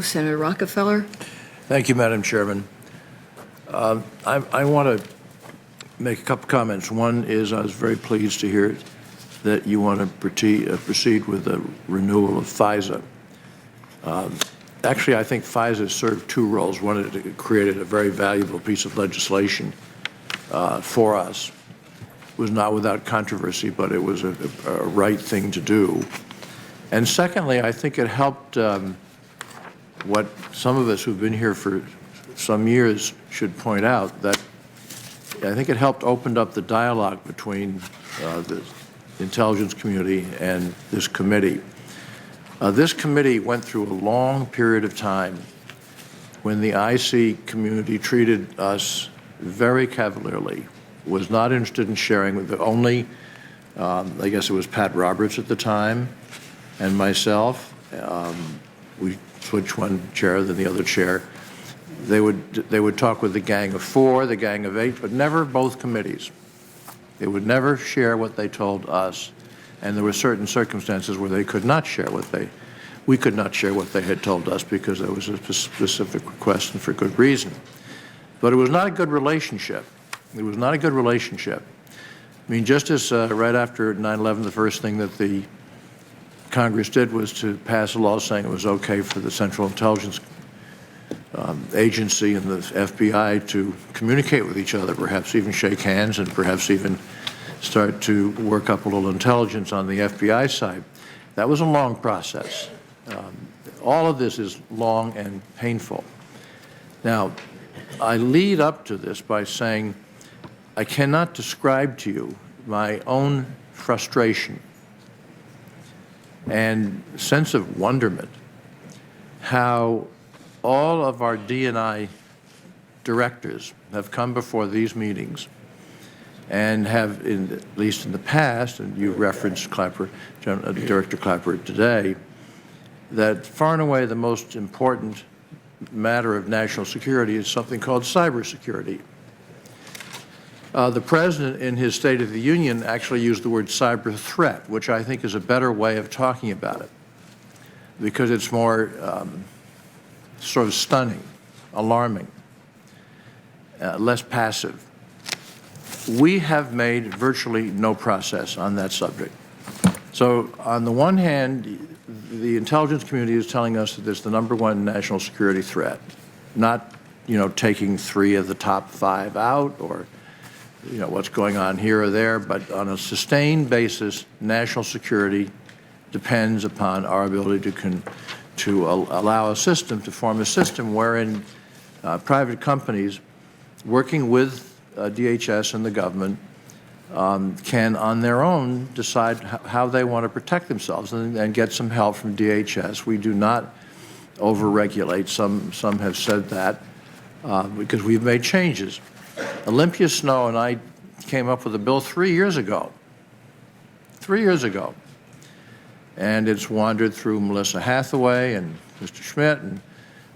Sen.Rockefeller. Thank you, Madam Chairman. I want to make a couple comments. One is I was very pleased to hear that you want to proceed with the renewal of FISA. Actually, I think FISA served two roles. One, it created a very valuable piece of legislation for us. It was not without controversy, but it was a right thing to do. And secondly, I think it helped what some of us who've been here for some years should point out, that I think it helped open up the dialogue between the intelligence community and this committee. This committee went through a long period of time when the IC community treated us very cavalierly, was not interested in sharing with the only, I guess it was Pat Roberts at the time, and myself. We switched one chair, then the other chair. They would talk with the gang of four, the gang of eight, but never both committees. They would never share what they told us, and there were certain circumstances where they could not share we could not share what they had told us because there was a specific request and for good reason. But it was not a good relationship. It was not a good relationship. I mean, just as right after 9/11, the first thing that the Congress did was to pass a law saying it was okay for the Central Intelligence Agency and the FBI to communicate with each other, perhaps even shake hands and perhaps even start to work up a little intelligence on the FBI side. That was a long process. All of this is long and painful. Now, I lead up to this by saying I cannot describe to you my own frustration and sense of wonderment how all of our D&I directors have come before these meetings and have, at least in the past, and you referenced Director Clapper today, that far and away the most important matter of national security is something called cybersecurity. The President, in his State of the Union, actually used the word cyber threat, which I think is a better way of talking about it, because it's more sort of stunning, alarming, less passive. We have made virtually no progress on that subject. So on the one hand, the intelligence community is telling us that it's the #1 national security threat, not, taking 3 of the top 5 out or what's going on here or there, but on a sustained basis, national security depends upon our ability to allow a system, to form a system wherein private companies working with DHS and the government can on their own decide how they want to protect themselves and get some help from DHS. We do not overregulate. Some have said that because we've made changes. Olympia Snowe and I came up with a bill 3 years ago. 3 years ago. And it's wandered through Melissa Hathaway and Mr. Schmidt,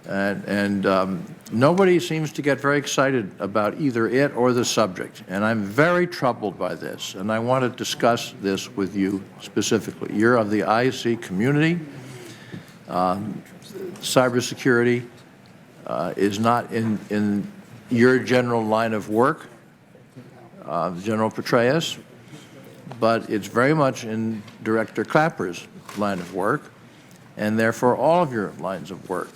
and nobody seems to get very excited about either it or the subject. And I'm very troubled by this, and I want to discuss this with you specifically. You're of the IC community. Cybersecurity is not in your general line of work, General Petraeus, but it's very much in Director Clapper's line of work, and therefore all of your lines of work.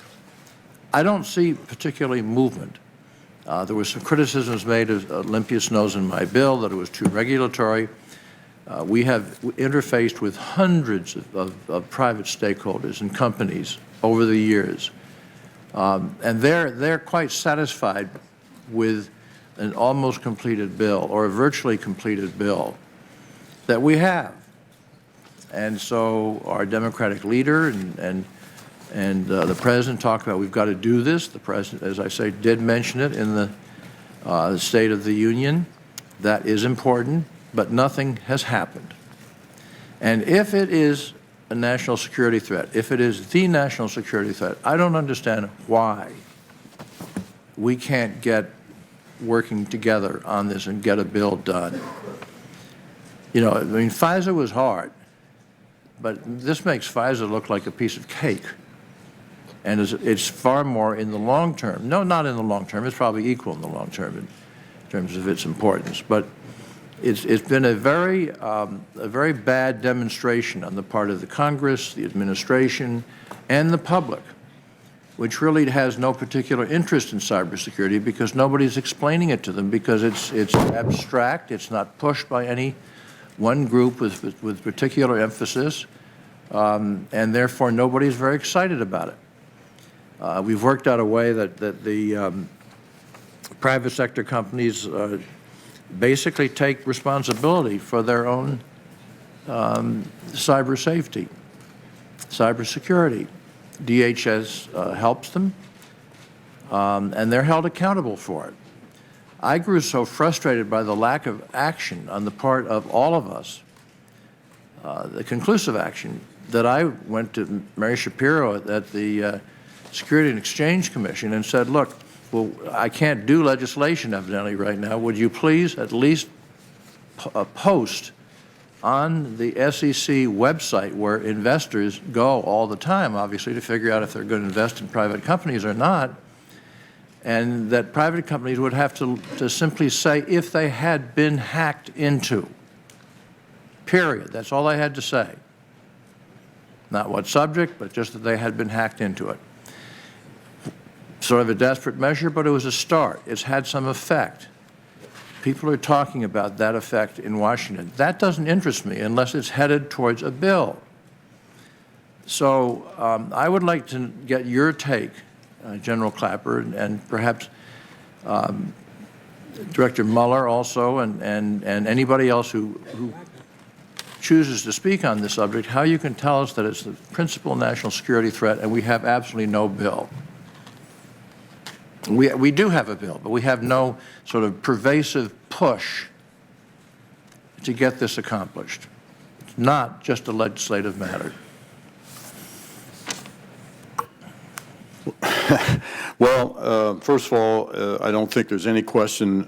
I don't see particularly movement. There was some criticisms made of Olympia Snowe's in my bill that it was too regulatory. We have interfaced with hundreds of private stakeholders and companies over the years, and they're quite satisfied with an almost completed bill or a virtually completed bill that we have. And so our Democratic leader and the President talked about we've got to do this. The President, as I say, did mention it in the State of the Union. That is important, but nothing has happened. And if it is a national security threat, if it is the national security threat, I don't understand why we can't get working together on this and get a bill done. I mean, FISA was hard, but this makes FISA look like a piece of cake. And it's far more in the long term. No, not in the long term. It's probably equal in the long term in terms of its importance. But it's been a very bad demonstration on the part of the Congress, the administration, and the public, which really has no particular interest in cybersecurity because nobody's explaining it to them, because it's abstract, it's not pushed by any one group with particular emphasis, and therefore nobody's very excited about it. We've worked out a way that the private sector companies basically take responsibility for their own cyber safety, cyber security. DHS helps them, and they're held accountable for it. I grew so frustrated by the lack of action on the part of all of us, the conclusive action, that I went to Mary Shapiro at the Security and Exchange Commission and said, look, well, I can't do legislation evidently right now. Would you please at least post on the SEC website, where investors go all the time, obviously, to figure out if they're going to invest in private companies or not, and that private companies would have to simply say if they had been hacked into, period. That's all they had to say. Not what subject, but just that they had been hacked into it. Sort of a desperate measure, but it was a start. It's had some effect. People are talking about that effect in Washington. That doesn't interest me unless it's headed towards a bill. So I would like to get your take, General Clapper, and perhaps Director Mueller also, and anybody else who chooses to speak on this subject, how you can tell us that it's the principal national security threat and we have absolutely no bill. We do have a bill, but we have no sort of pervasive push to get this accomplished. It's not just a legislative matter. Well, first of all, I don't think there's any question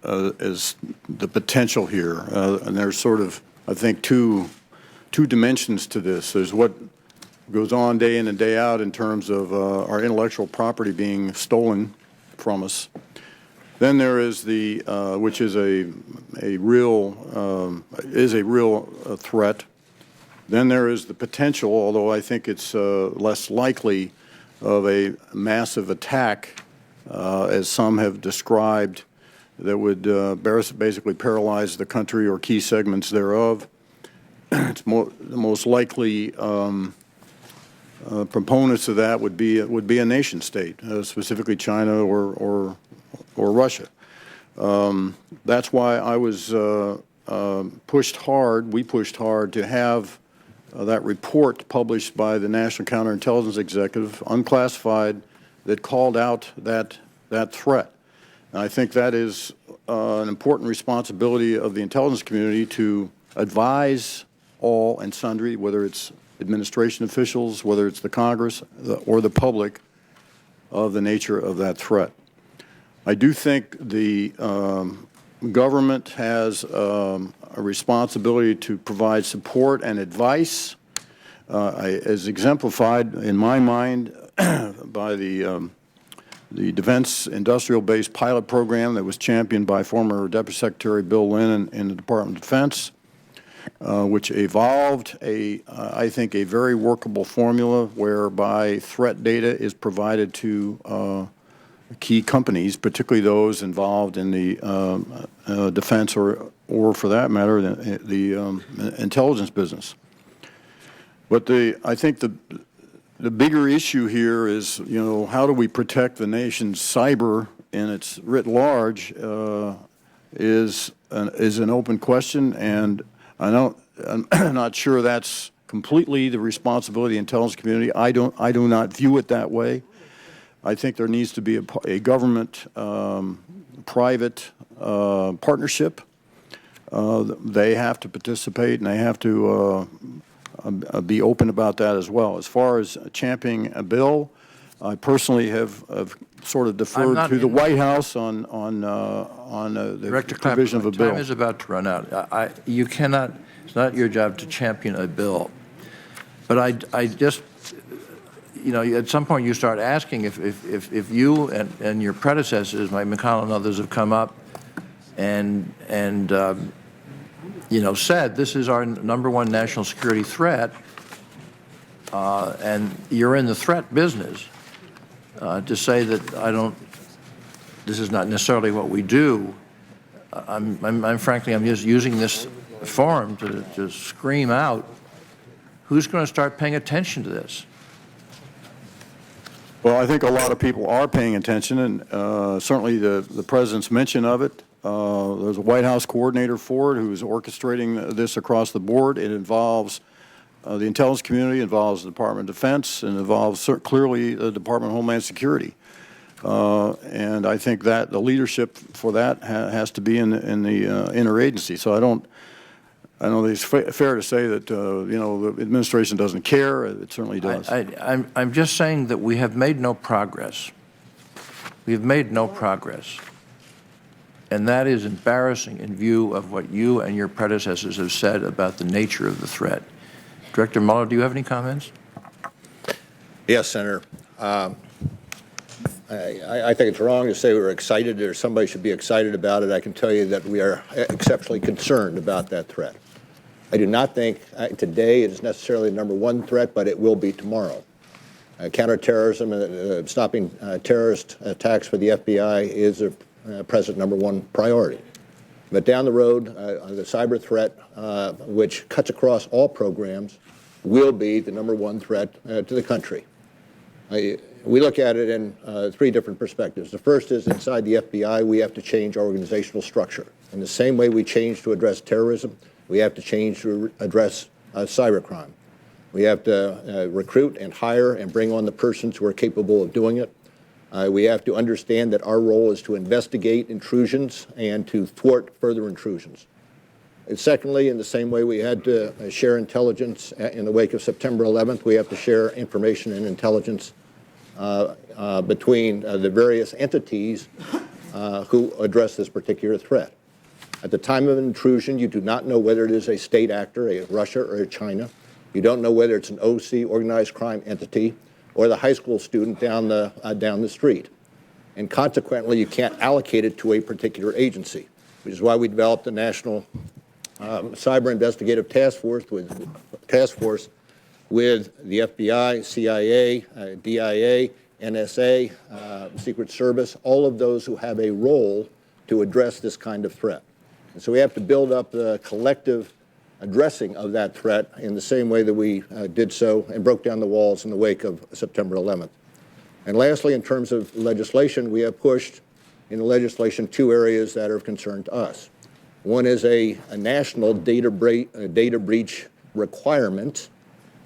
as the potential here. And there's sort of, I think, two dimensions to this. There's what goes on day in and day out in terms of our intellectual property being stolen from us. Then there is the, which is a real threat. Then there is the potential, although I think it's less likely, of a massive attack, as some have described, that would basically paralyze the country or key segments thereof. It's the most likely proponents of that would be a nation state, specifically China or Russia. That's why I was pushed hard. We pushed hard to have that report published by the National Counterintelligence Executive, unclassified, that called out that threat. And I think that is an important responsibility of the intelligence community to advise all and sundry, whether it's administration officials, whether it's the Congress or the public, of the nature of that threat. I do think the government has a responsibility to provide support and advice, as exemplified in my mind by the Defense Industrial-Based Pilot Program that was championed by former Deputy Secretary Bill Lynn in the Department of Defense, which evolved I think, a very workable formula whereby threat data is provided to key companies, particularly those involved in the defense or for that matter, the intelligence business. But I think the bigger issue here is, how do we protect the nation's cyber in its writ large is an open question, and I'm not sure that's completely the responsibility of the intelligence community. I do not view it that way. I think there needs to be a government-private partnership. They have to participate, and they have to be open about that as well. As far as championing a bill, I personally have sort of deferred to the White House on the provision of a bill. Time is about to run out. You cannot. It's not your job to champion a bill. But you know, at some point you start asking if you and your predecessors, Mike McConnell and others, have come up and you know, said this is our #1 national security threat, and you're in the threat business, to say that this is not necessarily what we do. I'm frankly, I'm just using this forum to scream out, who's going to start paying attention to this? Well, I think a lot of people are paying attention, and certainly the President's mention of it. There's a White House coordinator for it who's orchestrating this across the board. It involves the intelligence community, involves the Department of Defense, and involves clearly the Department of Homeland Security. And I think that the leadership for that has to be in the interagency. So I don't think it's fair to say that you know, the administration doesn't care. It certainly does. I'm just saying that we have made no progress. We have made no progress. And that is embarrassing in view of what you and your predecessors have said about the nature of the threat. Director Mueller, do you have any comments? Yes, Senator. I think it's wrong to say we're excited or somebody should be excited about it. I can tell you that we are exceptionally concerned about that threat. I do not think today it is necessarily the #1 threat, but it will be tomorrow. Counterterrorism and stopping terrorist attacks for the FBI is a present #1 priority. But down the road, the cyber threat, which cuts across all programs, will be the #1 threat to the country. We look at it in 3 different perspectives. The first is inside the FBI, we have to change our organizational structure. In the same way we change to address terrorism, we have to change to address cybercrime. We have to recruit and hire and bring on the persons who are capable of doing it. We have to understand that our role is to investigate intrusions and to thwart further intrusions. And secondly, in the same way we had to share intelligence in the wake of September 11th, we have to share information and intelligence between the various entities who address this particular threat. At the time of an intrusion, you do not know whether it is a state actor, a Russia or a China. You don't know whether it's an OC, organized crime entity, or the high school student down the street. And consequently, you can't allocate it to a particular agency, which is why we developed the National Cyber Investigative Task Force with the FBI, CIA, DIA, NSA, Secret Service, all of those who have a role to address this kind of threat. And so we have to build up the collective addressing of that threat in the same way that we did so and broke down the walls in the wake of September 11th. And lastly, in terms of legislation, we have pushed in the legislation 2 areas that are of concern to us. One is a national data breach requirement.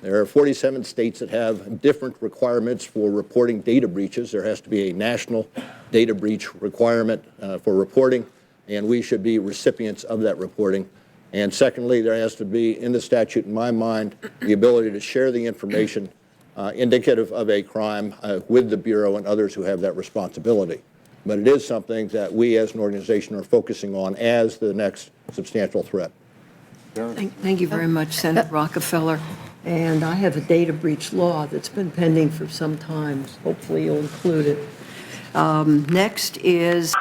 There are 47 states that have different requirements for reporting data breaches. There has to be a national data breach requirement for reporting, and we should be recipients of that reporting. And secondly, there has to be, in the statute, in my mind, the ability to share the information indicative of a crime with the Bureau and others who have that responsibility. But it is something that we as an organization are focusing on as the next substantial threat. Thank you very much, Senator Rockefeller. And I have a data breach law that's been pending for some time. Hopefully you'll include it. Next is